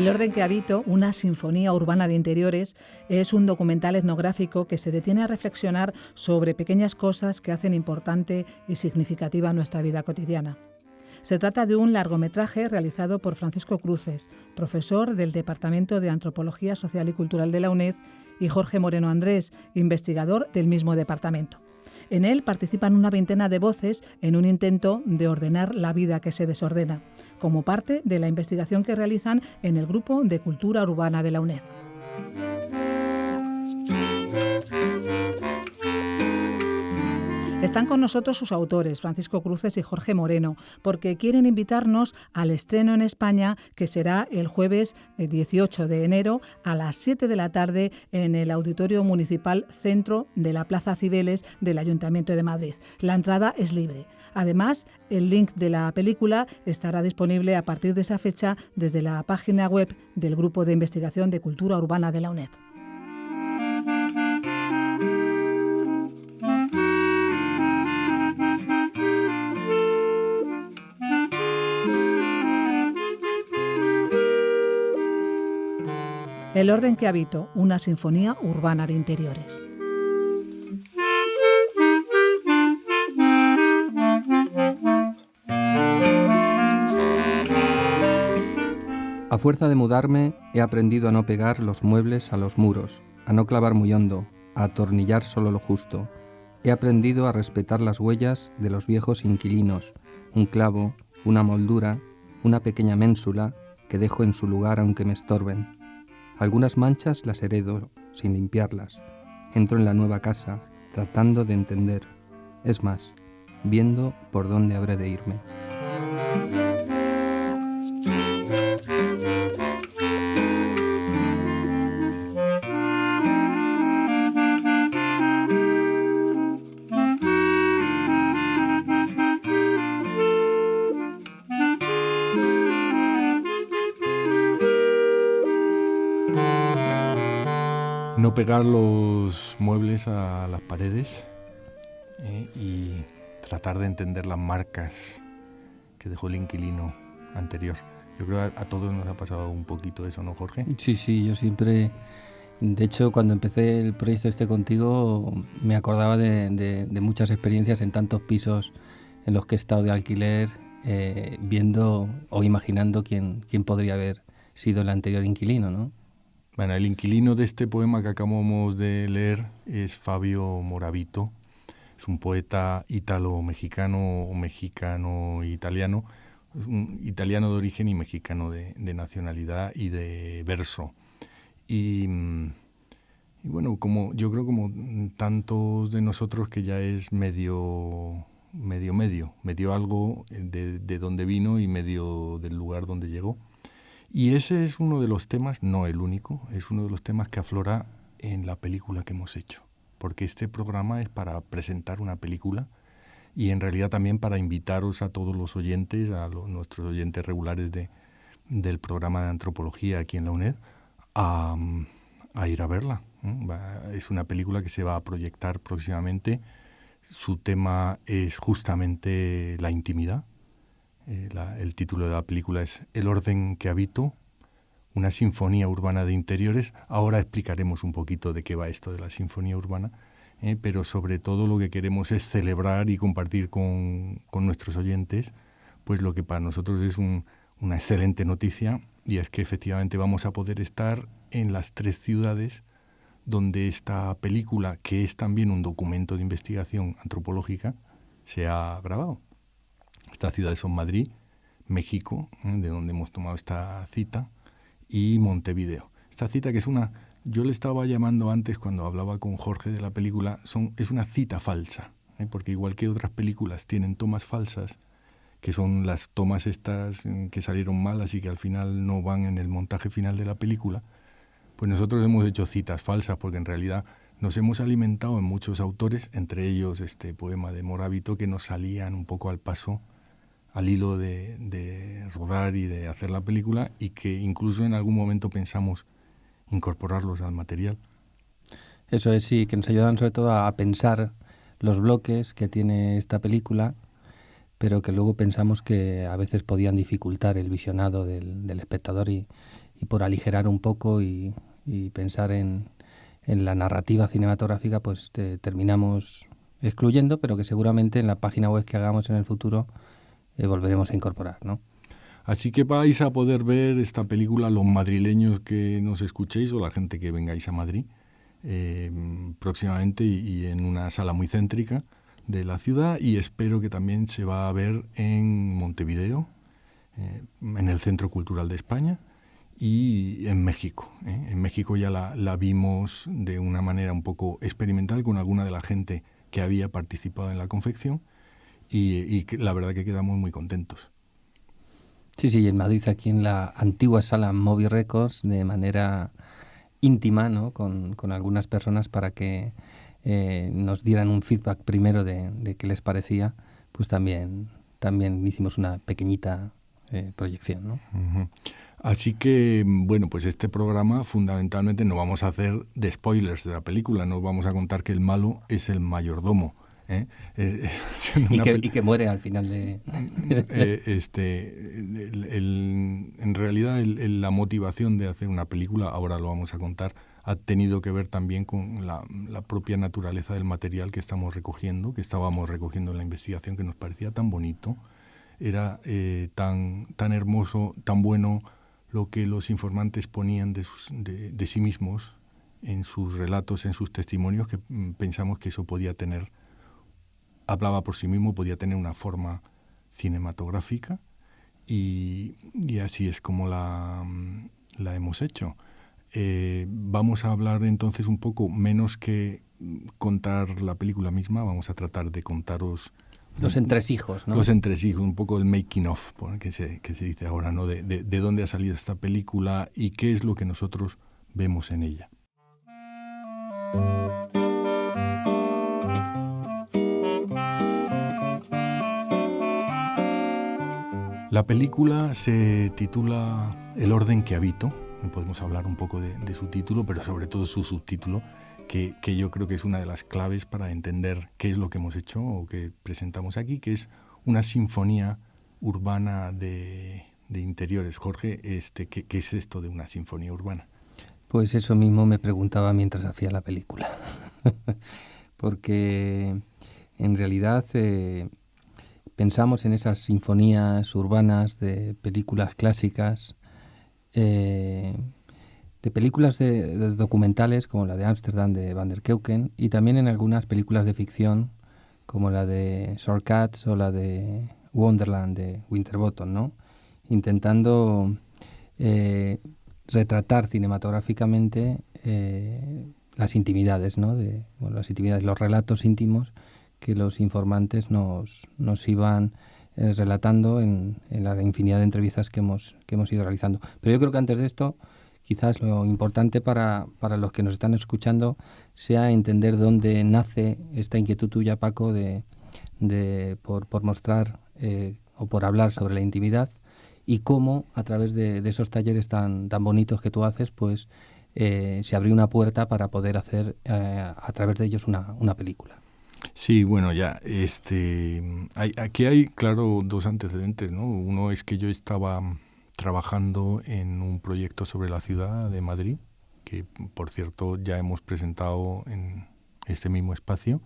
El orden que habito, una sinfonía urbana de interiores, es un documental etnográfico que se detiene a reflexionar sobre pequeñas cosas que hacen importante y significativa nuestra vida cotidiana. Se trata de un largometraje realizado por Francisco Cruces, profesor del Departamento de Antropología Social y Cultural de la UNED, y Jorge Moreno Andrés, investigador del mismo departamento. En él participan una veintena de voces en un intento de ordenar la vida que se desordena, como parte de la investigación que realizan en el Grupo de Cultura Urbana de la UNED. Están con nosotros sus autores, Francisco Cruces y Jorge Moreno, porque quieren invitarnos al estreno en España, que será el jueves 18 de enero a las 7 de la tarde en el Auditorio Municipal Centro de la Plaza Cibeles del Ayuntamiento de Madrid. La entrada es libre. Además, el link de la película estará disponible a partir de esa fecha desde la página web del Grupo de Investigación de Cultura Urbana de la UNED. El orden que habito, una sinfonía urbana de interiores. A fuerza de mudarme, he aprendido a no pegar los muebles a los muros, a no clavar muy hondo, a atornillar solo lo justo. He aprendido a respetar las huellas de los viejos inquilinos, un clavo, una moldura, una pequeña ménsula que dejo en su lugar aunque me estorben. Algunas manchas las heredo sin limpiarlas. Entro en la nueva casa, tratando de entender. Es más, viendo por dónde habré de irme. No pegar los muebles a las paredes y tratar de entender las marcas que dejó el inquilino anterior. Yo creo que a todos nos ha pasado un poquito eso, ¿no, Jorge? Sí, yo siempre... De hecho, cuando empecé el proyecto contigo, me acordaba de muchas experiencias en tantos pisos en los que he estado de alquiler, viendo o imaginando quién podría haber sido el anterior inquilino, ¿no? Bueno, el inquilino de este poema que acabamos de leer es Fabio Moravito. Es un poeta ítalo-mexicano o mexicano-italiano. Es un italiano de origen y mexicano de nacionalidad y de verso. Y bueno, yo creo como tantos de nosotros que ya es medio algo de donde vino y medio del lugar donde llegó. Y ese es uno de los temas, no el único, es uno de los temas que aflora en la película que hemos hecho. Porque este programa es para presentar una película y en realidad también para invitaros a todos los oyentes, nuestros oyentes regulares del programa de antropología aquí en la UNED, a ir a verla. Es una película que se va a proyectar próximamente. Su tema es justamente la intimidad. El título de la película es El orden que habito, una sinfonía urbana de interiores. Ahora explicaremos un poquito de qué va esto de la sinfonía urbana, pero sobre todo lo que queremos es celebrar y compartir con nuestros oyentes pues lo que para nosotros es una excelente noticia, y es que efectivamente vamos a poder estar en las 3 ciudades donde esta película, que es también un documento de investigación antropológica, se ha grabado. Estas ciudades son Madrid, México, de donde hemos tomado esta cita, y Montevideo. Esta cita que es yo le estaba llamando antes cuando hablaba con Jorge de la película, es una cita falsa, porque igual que otras películas tienen tomas falsas, que son las tomas estas que salieron malas y que al final no van en el montaje final de la película, pues nosotros hemos hecho citas falsas porque en realidad nos hemos alimentado en muchos autores, entre ellos este poema de Moravito, que nos salían un poco al paso, al hilo de rodar y de hacer la película, y que incluso en algún momento pensamos incorporarlos al material. Eso es, sí, que nos ayudan sobre todo a pensar los bloques que tiene esta película, pero que luego pensamos que a veces podían dificultar el visionado del espectador y por aligerar un poco y pensar en la narrativa cinematográfica, pues terminamos excluyendo, pero que seguramente en la página web que hagamos en el futuro volveremos a incorporar, ¿no? Así que vais a poder ver esta película, los madrileños que nos escuchéis o la gente que vengáis a Madrid próximamente y en una sala muy céntrica de la ciudad, y espero que también se va a ver en Montevideo, en el Centro Cultural de España, y en México. En México ya la vimos de una manera un poco experimental con alguna de la gente que había participado en la confección y la verdad que quedamos muy contentos. Sí, en Madrid, aquí en la antigua sala Moby Records, de manera íntima, ¿no? Con algunas personas para que nos dieran un feedback primero de qué les parecía, pues también hicimos una pequeñita proyección, ¿no? Uh-huh. Así que, bueno, pues este programa fundamentalmente no vamos a hacer de spoilers de la película, no vamos a contar que el malo es el mayordomo. Y que muere al final de... En realidad la motivación de hacer una película, ahora lo vamos a contar, ha tenido que ver también con la propia naturaleza del material que estábamos recogiendo en la investigación, que nos parecía tan bonito, era tan hermoso, tan bueno lo que los informantes ponían de sí mismos en sus relatos, en sus testimonios, que pensamos que eso hablaba por sí mismo, podía tener una forma cinematográfica, y así es como la hemos hecho. Vamos a hablar entonces un poco menos que contar la película misma, vamos a tratar de contaros los entresijos, ¿no? Los entresijos, un poco el making of, que se dice ahora, ¿no? De dónde ha salido esta película y qué es lo que nosotros vemos en ella. La película se titula El orden que habito. Podemos hablar un poco de su título, pero sobre todo su subtítulo, que yo creo que es una de las claves para entender qué es lo que hemos hecho o que presentamos aquí, que es una sinfonía urbana de interiores. Jorge, ¿qué es esto de una sinfonía urbana? Pues eso mismo me preguntaba mientras hacía la película. Porque en realidad pensamos en esas sinfonías urbanas de películas clásicas, de películas de documentales como la de Ámsterdam de Van der Keuken, y también en algunas películas de ficción como la de Shortcuts o la de Wonderland de Winterbottom, ¿no? Intentando retratar cinematográficamente las intimidades, ¿no? Las intimidades, los relatos íntimos que los informantes nos iban relatando en la infinidad de entrevistas que hemos ido realizando. Pero yo creo que antes de esto, quizás lo importante para los que nos están escuchando sea entender dónde nace esta inquietud tuya, Paco, por mostrar o por hablar sobre la intimidad, y cómo a través de esos talleres tan bonitos que tú haces, pues se abrió una puerta para poder hacer a través de ellos una película. Sí, bueno, ya aquí hay, claro, dos antecedentes, ¿no? Uno es que yo estaba trabajando en un proyecto sobre la ciudad de Madrid, que por cierto ya hemos presentado en este mismo espacio,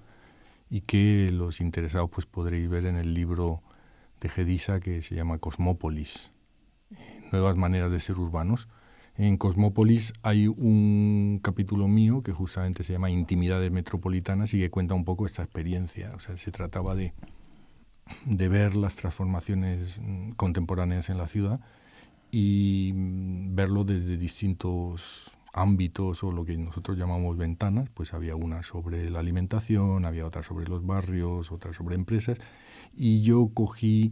y que los interesados pues podréis ver en el libro de Gedisa, que se llama Cosmópolis, Nuevas maneras de ser urbanos. En Cosmópolis hay un capítulo mío que justamente se llama Intimidades metropolitanas y que cuenta un poco esta experiencia. O sea, se trataba de ver las transformaciones contemporáneas en la ciudad y verlo desde distintos ámbitos, o lo que nosotros llamamos ventanas. Pues había una sobre la alimentación, había otra sobre los barrios, otra sobre empresas, y yo cogí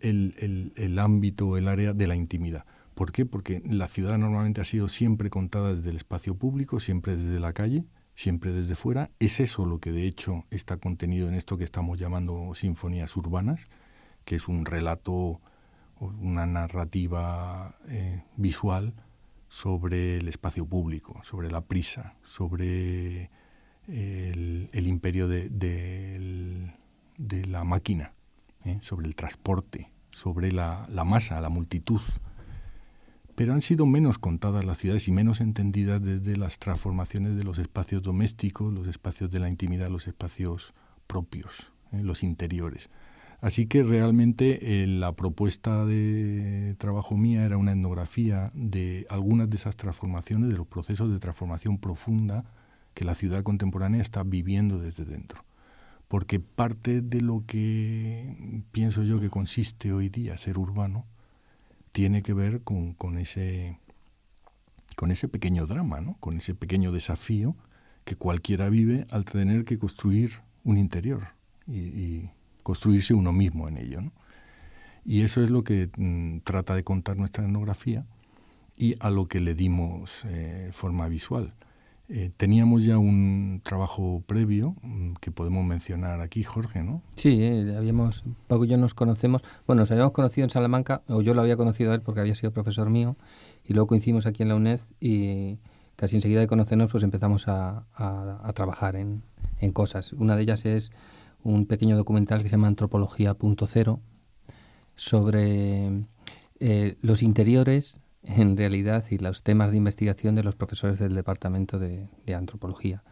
el ámbito, el área de la intimidad. ¿Por qué? Porque la ciudad normalmente ha sido siempre contada desde el espacio público, siempre desde la calle, siempre desde fuera. Es eso lo que de hecho está contenido en esto que estamos llamando sinfonías urbanas, que es un relato, una narrativa visual sobre el espacio público, sobre la prisa, sobre el imperio de la máquina, sobre el transporte, sobre la masa, la multitud. pero han sido menos contadas las ciudades y menos entendidas desde las transformaciones de los espacios domésticos, los espacios de la intimidad, los espacios propios, los interiores. Así que realmente la propuesta de trabajo mía era una etnografía de algunas de esas transformaciones, de los procesos de transformación profunda que la ciudad contemporánea está viviendo desde dentro. Porque parte de lo que pienso yo que consiste hoy día ser urbano tiene que ver con ese pequeño drama, ¿no? Con ese pequeño desafío que cualquiera vive al tener que construir un interior y construirse uno mismo en ello, ¿no? Y eso es lo que trata de contar nuestra etnografía y a lo que le dimos forma visual. Teníamos ya un trabajo previo que podemos mencionar aquí, Jorge, ¿no? Sí, Paco y yo nos conocemos, bueno, nos habíamos conocido en Salamanca, o yo lo había conocido a él porque había sido profesor mío, y luego coincidimos aquí en la UNED y casi enseguida de conocernos pues empezamos a trabajar en cosas. Una de ellas es un pequeño documental que se llama Antropología.0 sobre los interiores en realidad y los temas de investigación de los profesores del departamento de antropología.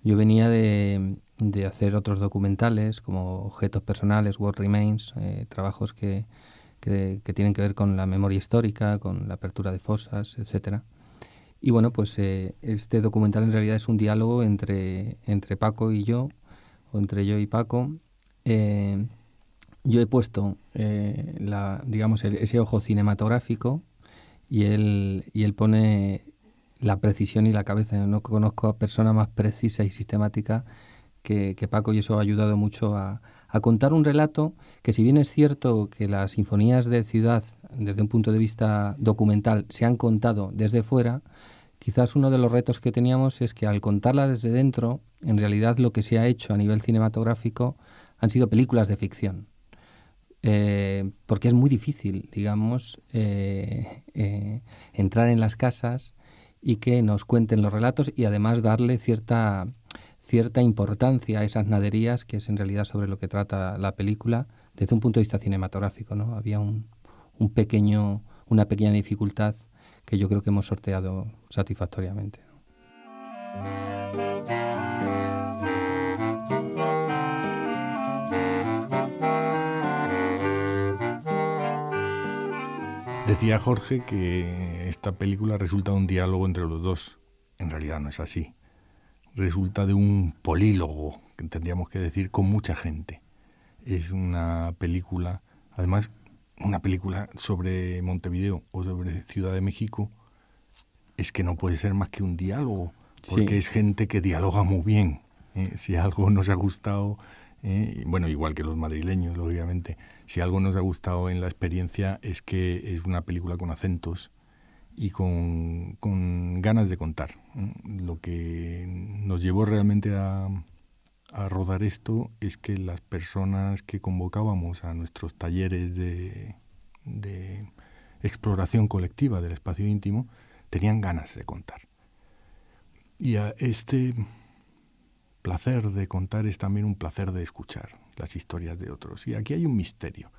Yo venía de hacer otros documentales como Objetos Personales, What Remains, trabajos que tienen que ver con la memoria histórica, con la apertura de fosas, etcétera. Y bueno, pues este documental en realidad es un diálogo entre Paco y yo, o entre yo y Paco. Yo he puesto ese ojo cinematográfico y él pone la precisión y la cabeza. No conozco a persona más precisa y sistemática que Paco, y eso ha ayudado mucho a contar un relato que, si bien es cierto que las sinfonías de ciudad, desde un punto de vista documental, se han contado desde fuera, quizás uno de los retos que teníamos es que al contarlas desde dentro, en realidad lo que se ha hecho a nivel cinematográfico han sido películas de ficción. Porque es muy difícil, digamos, entrar en las casas y que nos cuenten los relatos y además darle cierta importancia a esas naderías, que es en realidad sobre lo que trata la película desde un punto de vista cinematográfico, ¿no? Había una pequeña dificultad que yo creo que hemos sorteado satisfactoriamente, ¿no? Decía Jorge que esta película resulta un diálogo entre los dos. En realidad no es así. Resulta de un polílogo, que tendríamos que decir, con mucha gente. Es una película, además, una película sobre Montevideo o sobre Ciudad de México, es que no puede ser más que un diálogo, porque sí, es gente que dialoga muy bien. Si algo nos ha gustado, bueno, igual que los madrileños, lógicamente, si algo nos ha gustado en la experiencia es que es una película con acentos y con ganas de contar. Lo que nos llevó realmente a rodar esto es que las personas que convocábamos a nuestros talleres de exploración colectiva del espacio íntimo tenían ganas de contar. Y a este placer de contar es también un placer de escuchar las historias de otros. Y aquí hay un misterio,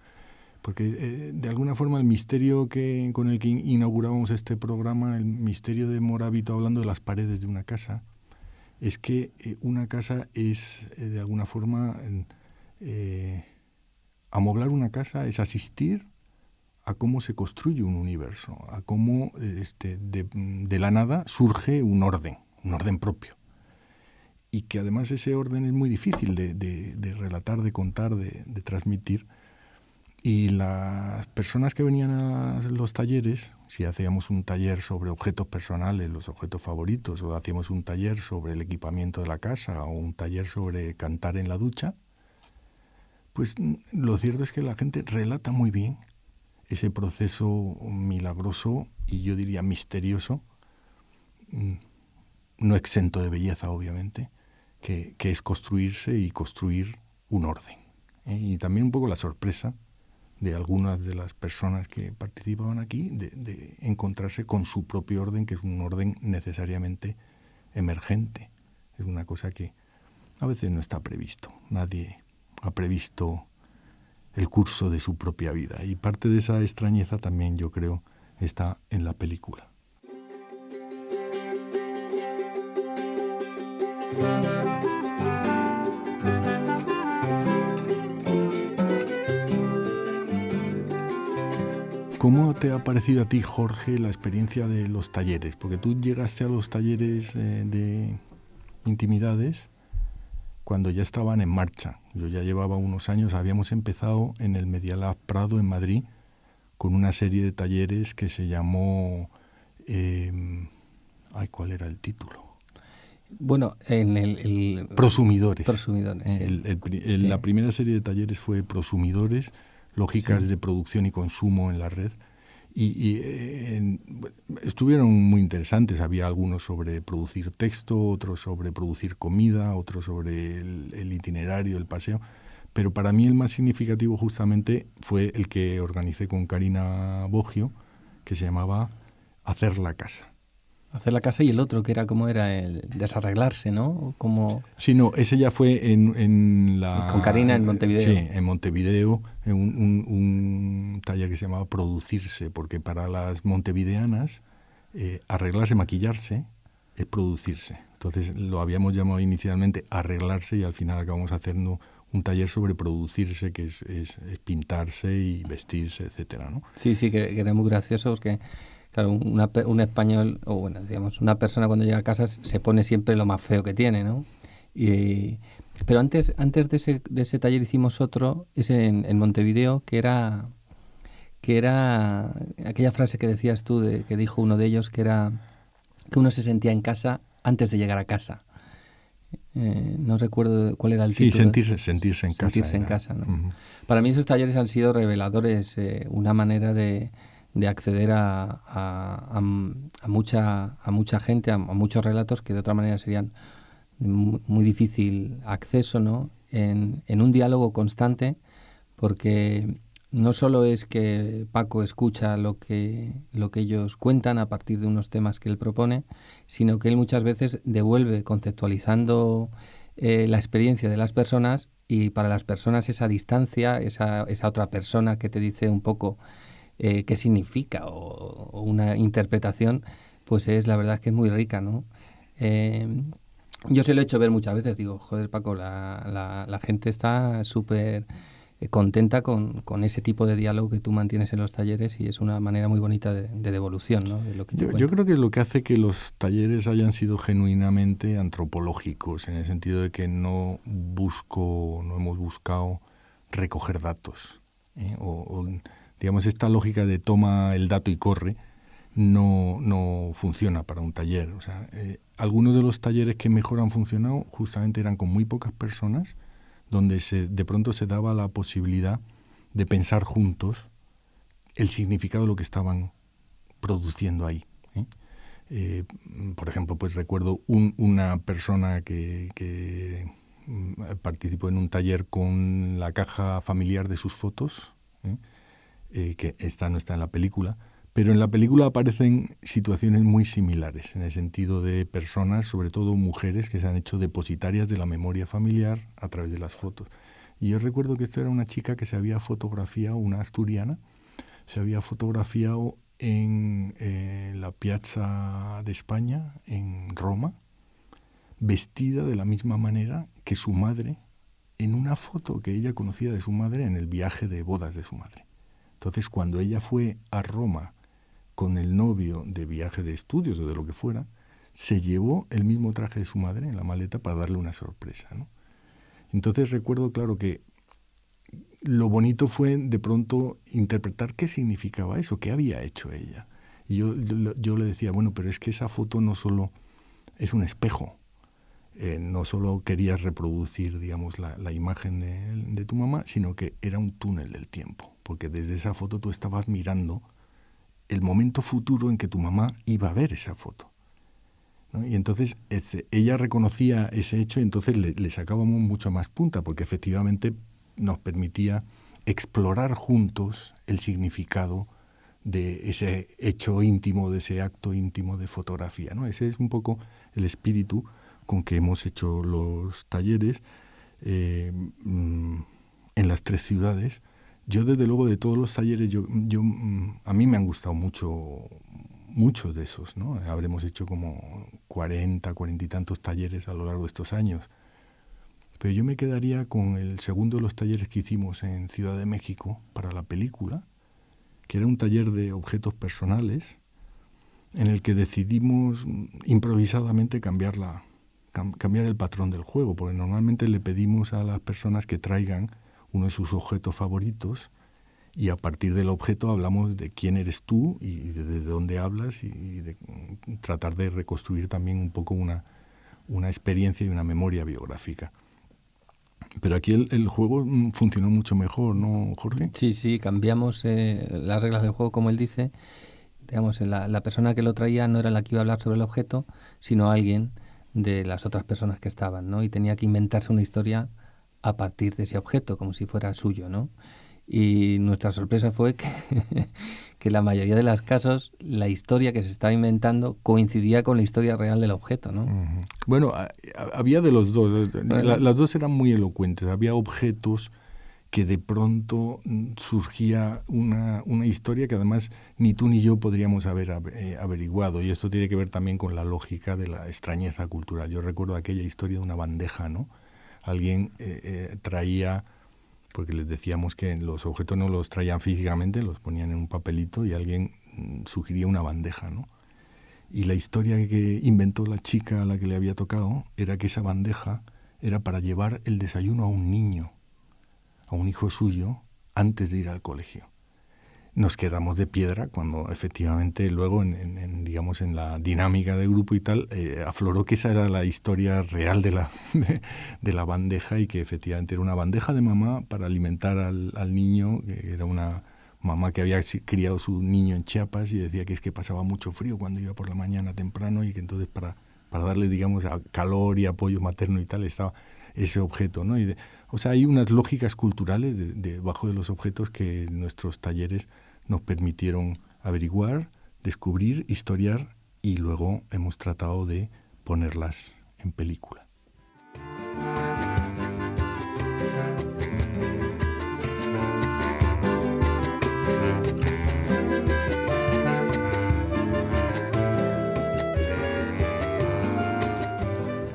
porque de alguna forma el misterio con el que inaugurábamos este programa, el misterio de Morabito hablando de las paredes de una casa, es que una casa es, de alguna forma, amoblar una casa es asistir a cómo se construye un universo, a cómo de la nada surge un orden propio. Y que además ese orden es muy difícil de relatar, de contar, de transmitir. Y las personas que venían a los talleres, si hacíamos un taller sobre objetos personales, los objetos favoritos, o hacíamos un taller sobre el equipamiento de la casa, o un taller sobre cantar en la ducha, pues lo cierto es que la gente relata muy bien ese proceso milagroso y yo diría misterioso, no exento de belleza, obviamente, que es construirse y construir un orden. Y también un poco la sorpresa de algunas de las personas que participaban aquí de encontrarse con su propio orden, que es un orden necesariamente emergente. Es una cosa que a veces no está previsto. Nadie ha previsto el curso de su propia vida. Y parte de esa extrañeza también, yo creo, está en la película. ¿Cómo te ha parecido a ti, Jorge, la experiencia de los talleres? Porque tú llegaste a los talleres de intimidades cuando ya estaban en marcha. Yo ya llevaba unos años, habíamos empezado en el Media Lab Prado en Madrid con una serie de talleres que se llamó... ¿cuál era el título? Bueno, en el Prosumidores. Prosumidores, sí. La primera serie de talleres fue Prosumidores, lógicas de producción y consumo en la red. Y estuvieron muy interesantes. Había algunos sobre producir texto, otros sobre producir comida, otros sobre el itinerario, el paseo. Pero para mí el más significativo justamente fue el que organicé con Karina Boggio, que se llamaba Hacer la casa. Hacer la casa, y el otro que era como era el desarreglarse, ¿no? Como... Sí, no, ese ya fue en la... Con Karina en Montevideo. Sí, en Montevideo, en un taller que se llamaba Producirse, porque para las montevideanas arreglarse, maquillarse, es producirse. Entonces lo habíamos llamado inicialmente arreglarse y al final acabamos haciendo un taller sobre producirse, que es pintarse y vestirse, etcétera, ¿no? Sí, que era muy gracioso porque... Claro, un español, o bueno, digamos, una persona cuando llega a casa se pone siempre lo más feo que tiene, ¿no? Pero antes de ese taller hicimos otro, ese en Montevideo, que era aquella frase que decías tú, que dijo uno de ellos, que era que uno se sentía en casa antes de llegar a casa. No recuerdo cuál era el título. Sí, sentirse en casa. Sentirse en casa, ¿no? Uh-huh. Para mí esos talleres han sido reveladores, una manera de acceder a mucha gente, a muchos relatos que de otra manera serían muy difícil acceso, ¿no? En un diálogo constante, porque no solo es que Paco escucha lo que ellos cuentan a partir de unos temas que él propone, sino que él muchas veces devuelve conceptualizando la experiencia de las personas, y para las personas esa distancia, esa otra persona que te dice un poco qué significa o una interpretación, pues es la verdad que es muy rica, ¿no? Yo se lo he hecho ver muchas veces, digo, joder, Paco, la gente está súper contenta con ese tipo de diálogo que tú mantienes en los talleres, y es una manera muy bonita de devolución, ¿no? De lo que yo creo que es lo que hace que los talleres hayan sido genuinamente antropológicos, en el sentido de que no hemos buscado recoger datos, digamos, esta lógica de toma el dato y corre no funciona para un taller. O sea, algunos de los talleres que mejor han funcionado justamente eran con muy pocas personas, donde de pronto se daba la posibilidad de pensar juntos el significado de lo que estaban produciendo ahí. Por ejemplo, pues recuerdo una persona que participó en un taller con la caja familiar de sus fotos, que esta no está en la película, pero en la película aparecen situaciones muy similares, en el sentido de personas, sobre todo mujeres, que se han hecho depositarias de la memoria familiar a través de las fotos. Y yo recuerdo que esto era una chica que se había fotografiado, una asturiana, se había fotografiado en la Piazza de España, en Roma, vestida de la misma manera que su madre, en una foto que ella conocía de su madre en el viaje de bodas de su madre. Entonces, cuando ella fue a Roma con el novio de viaje de estudios o de lo que fuera, se llevó el mismo traje de su madre en la maleta para darle una sorpresa, ¿no? Entonces recuerdo, claro, que lo bonito fue de pronto interpretar qué significaba eso, qué había hecho ella. Y yo le decía, bueno, pero es que esa foto no solo es un espejo, no solo querías reproducir, digamos, la imagen de tu mamá, sino que era un túnel del tiempo, porque desde esa foto tú estabas mirando el momento futuro en que tu mamá iba a ver esa foto, ¿no? Y entonces ella reconocía ese hecho, y entonces le sacábamos mucho más punta, porque efectivamente nos permitía explorar juntos el significado de ese hecho íntimo, de ese acto íntimo de fotografía, ¿no? Ese es un poco el espíritu con que hemos hecho los talleres en las 3 ciudades, Yo desde luego de todos los talleres, a mí me han gustado muchos de esos, ¿no? Habremos hecho como 40 y tantos talleres a lo largo de estos años. Pero yo me quedaría con el segundo de los talleres que hicimos en Ciudad de México para la película, que era un taller de objetos personales, en el que decidimos improvisadamente cambiar el patrón del juego, porque normalmente le pedimos a las personas que traigan uno de sus objetos favoritos y a partir del objeto hablamos de quién eres tú y de dónde hablas y de tratar de reconstruir también un poco una experiencia y una memoria biográfica. Pero aquí el juego funcionó mucho mejor, ¿no, Jorge? Sí, cambiamos las reglas del juego, como él dice. Digamos, la persona que lo traía no era la que iba a hablar sobre el objeto, sino alguien de las otras personas que estaban, ¿no? Y tenía que inventarse una historia a partir de ese objeto, como si fuera suyo, ¿no? Y nuestra sorpresa fue que la mayoría de los casos la historia que se estaba inventando coincidía con la historia real del objeto, ¿no? Uh-huh. Bueno, había de los dos. Las dos eran muy elocuentes. Había objetos que de pronto surgía una historia que además ni tú ni yo podríamos haber averiguado. Y esto tiene que ver también con la lógica de la extrañeza cultural. Yo recuerdo aquella historia de una bandeja, ¿no? Alguien traía, porque les decíamos que los objetos no los traían físicamente, los ponían en un papelito y alguien sugería una bandeja, ¿no? Y la historia que inventó la chica a la que le había tocado era que esa bandeja era para llevar el desayuno a un niño, a un hijo suyo, antes de ir al colegio. Nos quedamos de piedra cuando efectivamente luego digamos en la dinámica del grupo y tal afloró que esa era la historia real de la bandeja y que efectivamente era una bandeja de mamá para alimentar al niño, que era una mamá que había criado su niño en Chiapas y decía que es que pasaba mucho frío cuando iba por la mañana temprano y que entonces para darle, digamos, calor y apoyo materno y tal estaba ese objeto, ¿no? O sea, hay unas lógicas culturales debajo de los objetos que nuestros talleres nos permitieron averiguar, descubrir, historiar y luego hemos tratado de ponerlas en película.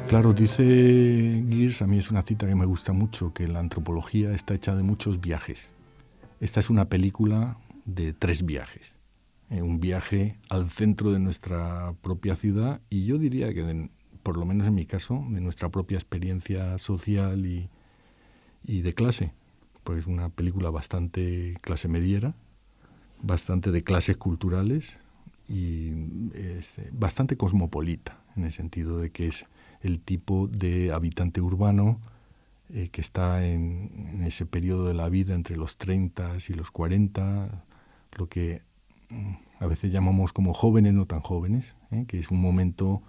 Claro, dice Gears, a mí es una cita que me gusta mucho, que la antropología está hecha de muchos viajes. Esta es una película de 3 viajes. Un viaje al centro de nuestra propia ciudad y yo diría que, por lo menos en mi caso, de nuestra propia experiencia social y de clase. Pues una película bastante clase mediera, bastante de clases culturales y bastante cosmopolita, en el sentido de que es el tipo de habitante urbano que está en ese periodo de la vida entre los 30 y los 40, lo que a veces llamamos como jóvenes no tan jóvenes, que es un momento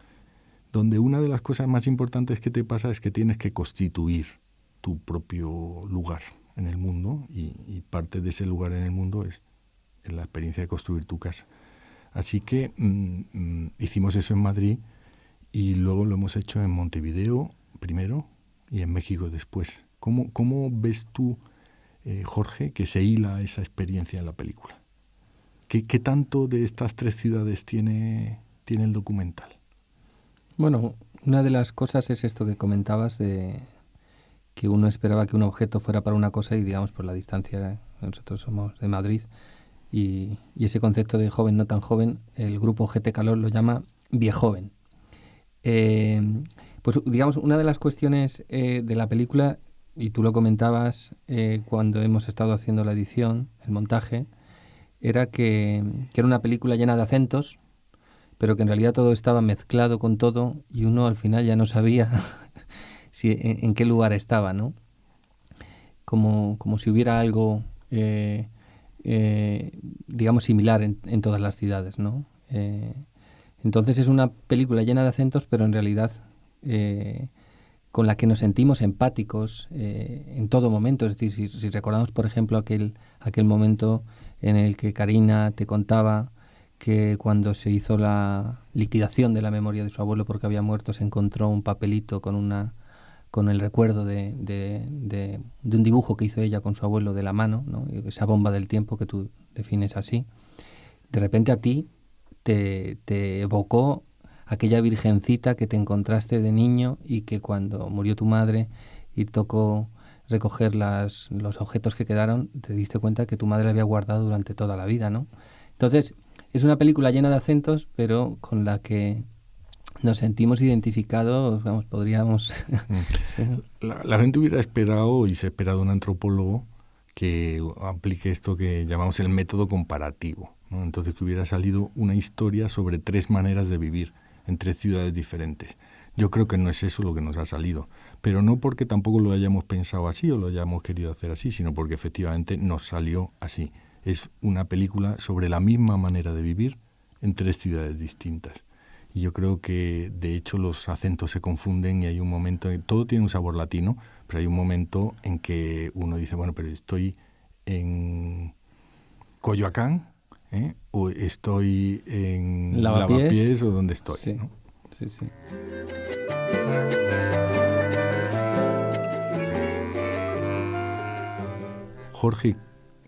donde una de las cosas más importantes que te pasa es que tienes que constituir tu propio lugar en el mundo y parte de ese lugar en el mundo es la experiencia de construir tu casa. Así que hicimos eso en Madrid y luego lo hemos hecho en Montevideo primero y en México después. ¿Cómo ves tú, Jorge, que se hila esa experiencia en la película? ¿Qué tanto de estas 3 ciudades tiene el documental? Bueno, una de las cosas es esto que comentabas de que uno esperaba que un objeto fuera para una cosa y, digamos, por la distancia, nosotros somos de Madrid, y ese concepto de joven no tan joven, el grupo GT Calor lo llama viejoven. Pues digamos, una de las cuestiones de la película, y tú lo comentabas cuando hemos estado haciendo la edición, el montaje, era que era una película llena de acentos, pero que en realidad todo estaba mezclado con todo y uno al final ya no sabía en qué lugar estaba, ¿no? Como si hubiera algo, digamos, similar en todas las ciudades, ¿no? Entonces es una película llena de acentos, pero en realidad con la que nos sentimos empáticos en todo momento. Es decir, si recordamos, por ejemplo, aquel momento en el que Karina te contaba que cuando se hizo la liquidación de la memoria de su abuelo porque había muerto, se encontró un papelito con con el recuerdo de un dibujo que hizo ella con su abuelo de la mano, ¿no? Esa bomba del tiempo que tú defines así, de repente a ti te evocó aquella virgencita que te encontraste de niño y que cuando murió tu madre y tocó recoger los objetos que quedaron, te diste cuenta que tu madre la había guardado durante toda la vida, ¿no? Entonces, es una película llena de acentos, pero con la que nos sentimos identificados, vamos, podríamos... Sí. La gente hubiera esperado, y se ha esperado un antropólogo, que aplique esto que llamamos el método comparativo, ¿no? Entonces, que hubiera salido una historia sobre 3 maneras de vivir en 3 ciudades diferentes. Yo creo que no es eso lo que nos ha salido, pero no porque tampoco lo hayamos pensado así o lo hayamos querido hacer así, sino porque efectivamente nos salió así. Es una película sobre la misma manera de vivir en 3 ciudades distintas. Y yo creo que, de hecho, los acentos se confunden y hay un momento, todo tiene un sabor latino, pero hay un momento en que uno dice, bueno, pero estoy en Coyoacán, o estoy en Lavapiés, o donde estoy, sí, ¿no? Sí, sí. Jorge,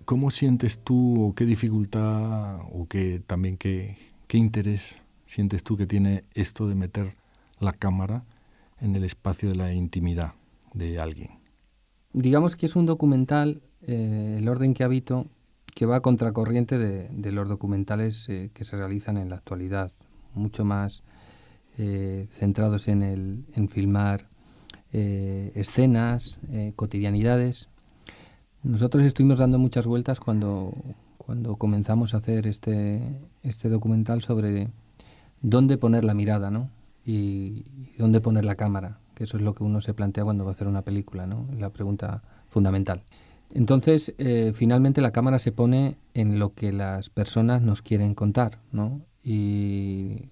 ¿cómo sientes tú, o qué dificultad, o qué interés sientes tú que tiene esto de meter la cámara en el espacio de la intimidad de alguien? Digamos que es un documental, El orden que habito, que va a contracorriente de los documentales que se realizan en la actualidad, mucho más centrados en filmar escenas, cotidianidades. Nosotros estuvimos dando muchas vueltas cuando comenzamos a hacer este documental sobre dónde poner la mirada, ¿no? Y dónde poner la cámara, que eso es lo que uno se plantea cuando va a hacer una película, ¿no? La pregunta fundamental. Entonces, finalmente la cámara se pone en lo que las personas nos quieren contar, ¿no? Y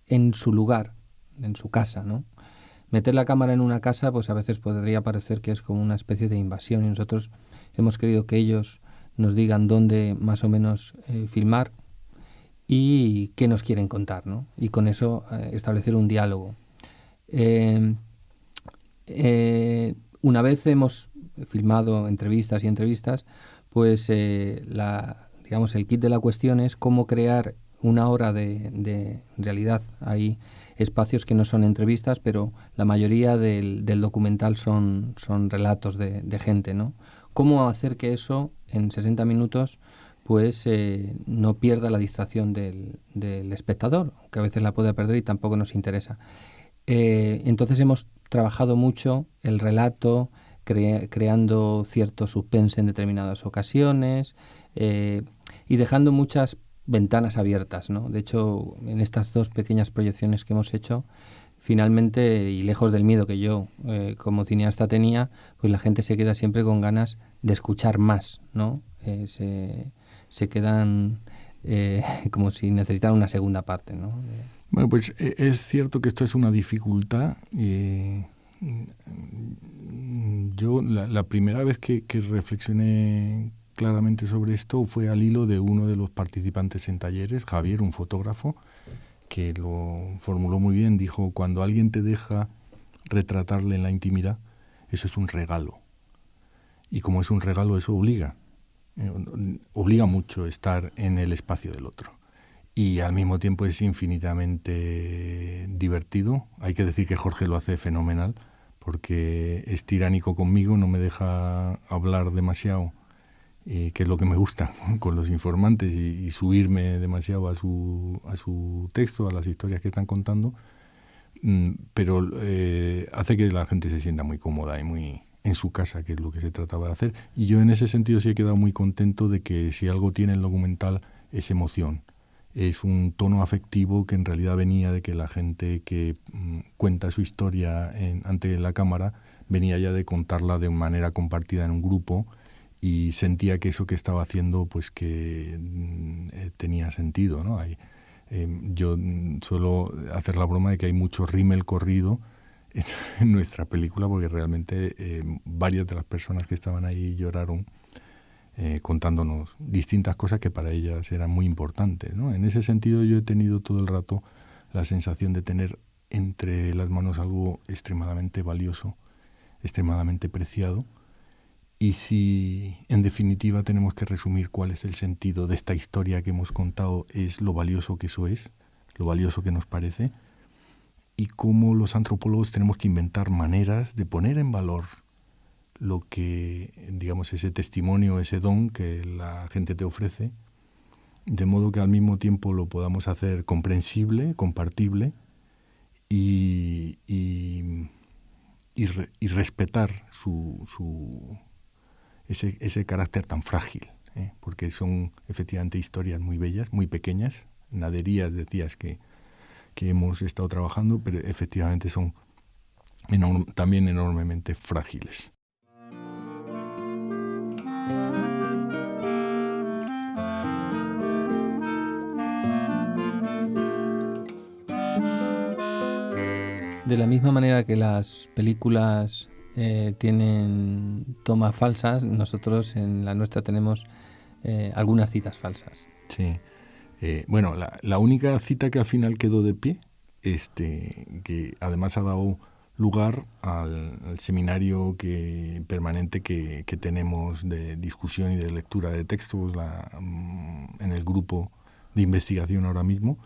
en su lugar, en su casa, ¿no? Meter la cámara en una casa, pues a veces podría parecer que es como una especie de invasión, y nosotros hemos querido que ellos nos digan dónde más o menos filmar y qué nos quieren contar, ¿no? Y con eso establecer un diálogo. Una vez hemos filmado entrevistas, pues digamos, el kit de la cuestión es cómo crear una hora de realidad. Hay espacios que no son entrevistas, pero la mayoría del documental son relatos de gente, ¿no? ¿Cómo hacer que eso en 60 minutos pues no pierda la distracción del espectador, que a veces la puede perder y tampoco nos interesa? Entonces hemos trabajado mucho el relato, creando cierto suspense en determinadas ocasiones y dejando muchas ventanas abiertas, ¿no? De hecho, en estas 2 pequeñas proyecciones que hemos hecho, finalmente, y lejos del miedo que yo como cineasta tenía, pues la gente se queda siempre con ganas de escuchar más, ¿no? Se quedan como si necesitaran una segunda parte, ¿no? Bueno, pues es cierto que esto es una dificultad. Yo la primera vez que reflexioné claramente sobre esto fue al hilo de uno de los participantes en talleres, Javier, un fotógrafo, que lo formuló muy bien. Dijo, cuando alguien te deja retratarle en la intimidad, eso es un regalo. Y como es un regalo, eso obliga mucho estar en el espacio del otro. Y al mismo tiempo es infinitamente divertido. Hay que decir que Jorge lo hace fenomenal, porque es tiránico conmigo, no me deja hablar demasiado, que es lo que me gusta con los informantes, y subirme demasiado a su texto, a las historias que están contando, pero hace que la gente se sienta muy cómoda y muy en su casa, que es lo que se trataba de hacer. Y yo en ese sentido sí he quedado muy contento de que si algo tiene el documental es emoción. Es un tono afectivo que en realidad venía de que la gente que cuenta su historia ante la cámara venía ya de contarla de manera compartida en un grupo, y sentía que eso que estaba haciendo pues que tenía sentido, ¿no? Yo suelo hacer la broma de que hay mucho rímel corrido en nuestra película, porque realmente varias de las personas que estaban ahí lloraron contándonos distintas cosas que para ellas eran muy importantes, ¿no? En ese sentido yo he tenido todo el rato la sensación de tener entre las manos algo extremadamente valioso, extremadamente preciado. Y si en definitiva tenemos que resumir cuál es el sentido de esta historia que hemos contado, es lo valioso que eso es, lo valioso que nos parece, y cómo los antropólogos tenemos que inventar maneras de poner en valor lo que, digamos, ese testimonio, ese don que la gente te ofrece, de modo que al mismo tiempo lo podamos hacer comprensible, compartible y respetar ese carácter tan frágil, porque son efectivamente historias muy bellas, muy pequeñas, naderías, decías, que hemos estado trabajando, pero efectivamente son también enormemente frágiles. De la misma manera que las películas tienen tomas falsas, nosotros en la nuestra tenemos algunas citas falsas. Sí. Bueno, la única cita que al final quedó de pie, que además ha dado lugar al seminario permanente que tenemos de discusión y de lectura de textos en el grupo de investigación ahora mismo,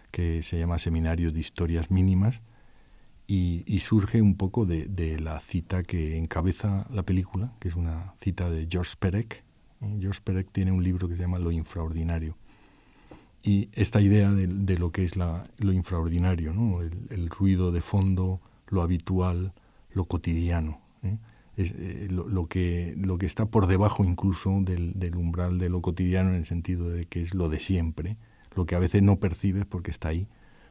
que se llama Seminario de Historias Mínimas, y surge un poco de la cita que encabeza la película, que es una cita de George Perec. George Perec tiene un libro que se llama Lo infraordinario. Y esta idea de lo que es lo infraordinario, ¿no? El ruido de fondo, lo habitual, lo cotidiano, es lo que está por debajo incluso del umbral de lo cotidiano, en el sentido de que es lo de siempre, lo que a veces no percibes porque está ahí,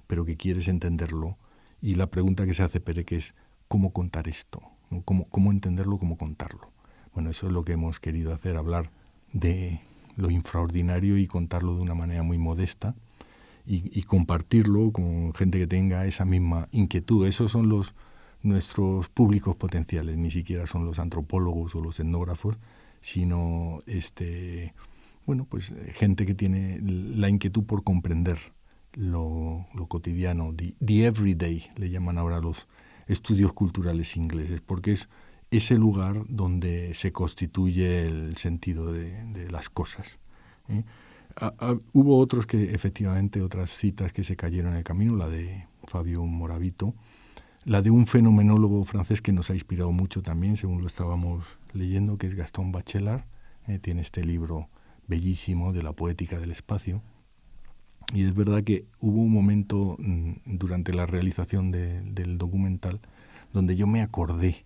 pero que quieres entenderlo. Y la pregunta que se hace Perec es ¿cómo contar esto? ¿No? ¿Cómo entenderlo, cómo contarlo? Bueno, eso es lo que hemos querido hacer, hablar de lo infraordinario y contarlo de una manera muy modesta y compartirlo con gente que tenga esa misma inquietud. Esos son nuestros públicos potenciales, ni siquiera son los antropólogos o los etnógrafos, sino gente que tiene la inquietud por comprender lo cotidiano, the everyday, le llaman ahora los estudios culturales ingleses, porque es ese lugar donde se constituye el sentido de las cosas. Hubo otros otras citas que se cayeron en el camino, la de Fabio Moravito, la de un fenomenólogo francés que nos ha inspirado mucho también, según lo estábamos leyendo, que es Gaston Bachelard. Tiene este libro bellísimo de la poética del espacio. Y es verdad que hubo un momento durante la realización del documental donde yo me acordé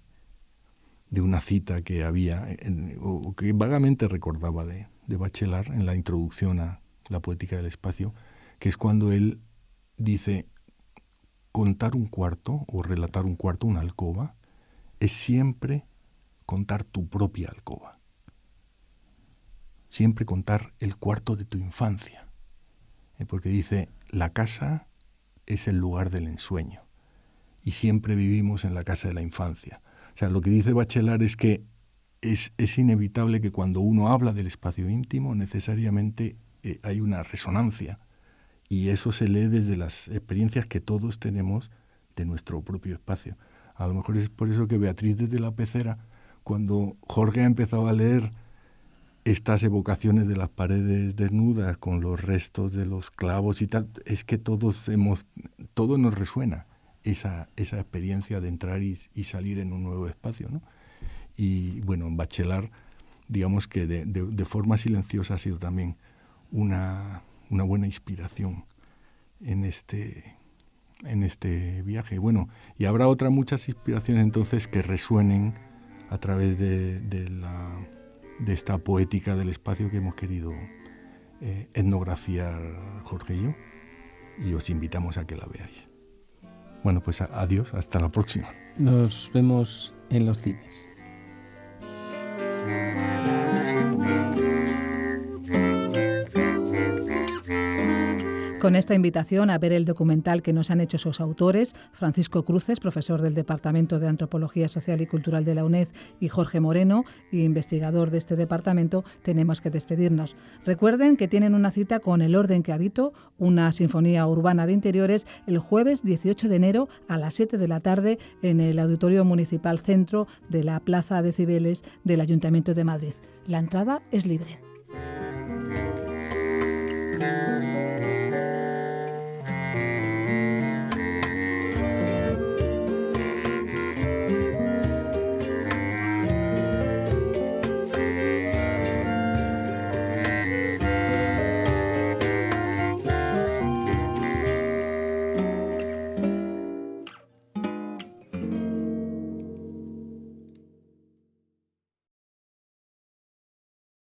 de una cita que había, o que vagamente recordaba de Bachelard en la introducción a la poética del espacio, que es cuando él dice: contar un cuarto o relatar un cuarto, una alcoba, es siempre contar tu propia alcoba. Siempre contar el cuarto de tu infancia. Porque dice, la casa es el lugar del ensueño y siempre vivimos en la casa de la infancia. O sea, lo que dice Bachelard es que es inevitable que cuando uno habla del espacio íntimo necesariamente hay una resonancia, y eso se lee desde las experiencias que todos tenemos de nuestro propio espacio. A lo mejor es por eso que Beatriz desde la Pecera, cuando Jorge ha empezado a leer estas evocaciones de las paredes desnudas con los restos de los clavos y tal, es que todo nos resuena esa experiencia de entrar y salir en un nuevo espacio, ¿no? Y bueno, Bachelard, digamos que de forma silenciosa ha sido también una buena inspiración en este viaje. Bueno, y habrá muchas inspiraciones entonces que resuenen a través de esta poética del espacio que hemos querido etnografiar Jorge y yo, y os invitamos a que la veáis. Bueno, pues adiós, hasta la próxima. Nos vemos en los cines. Con esta invitación a ver el documental que nos han hecho sus autores, Francisco Cruces, profesor del Departamento de Antropología Social y Cultural de la UNED, y Jorge Moreno, investigador de este departamento, tenemos que despedirnos. Recuerden que tienen una cita con El Orden que Habito, una sinfonía urbana de interiores, el jueves 18 de enero a las 7 de la tarde en el Auditorio Municipal Centro de la Plaza de Cibeles del Ayuntamiento de Madrid. La entrada es libre.